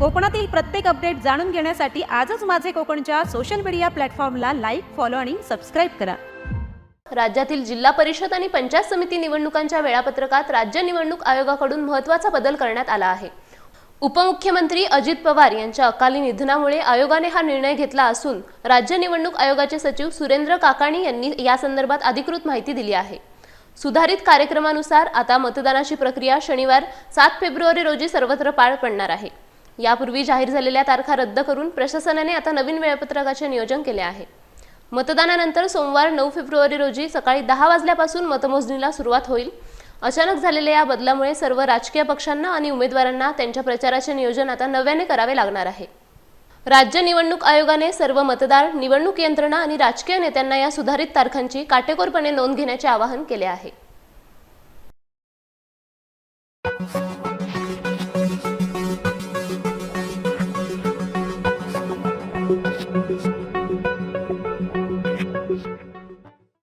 कोकणातील प्रत्येक अपडेट जाणून घेण्यासाठी आजच माझे कोकणच्या सोशल मीडिया प्लॅटफॉर्मला लाईक, फॉलो आणि सबस्क्राईब करा। राज्यातील जिल्हा परिषद आणि पंचायत समिती निवडणुकांच्या वेळापत्रकात राज्य निवडणूक आयोगाकडून महत्त्वाचा बदल करण्यात आला आहे। उपमुख्यमंत्री अजित पवार यांच्या अकाली निधनामुळे आयोगाने हा निर्णय घेतला असून राज्य निवडणूक आयोगाचे सचिव सुरेंद्र काकाणी यांनी या संदर्भात अधिकृत माहिती दिली आहे। सुधारित कार्यक्रमानुसार आता मतदानाची प्रक्रिया शनिवार 7 फेब्रुवारी रोजी सर्वत्र पार पडणार आहे। यापूर्वी जाहीर झालेल्या तारखा रद्द करून प्रशासनाने आता नवीन वेळापत्रकाचे नियोजन केले आहे। मतदानानंतर सोमवार 9 फेब्रुवारी रोजी सकाळी 10 वाजल्यापासून मतमोजणीला सुरुवात होईल। अचानक झालेल्या या बदलामुळे सर्व राजकीय पक्षांना आणि उमेदवारांना त्यांच्या प्रचाराचे नियोजन आता नव्याने करावे लागणार आहे। राज्य निवडणूक आयोगाने सर्व मतदार, निवडणूक यंत्रणा आणि राजकीय नेत्यांना या सुधारित तारखांची काटेकोरपणे नोंद घेण्याचे आवाहन केले आहे।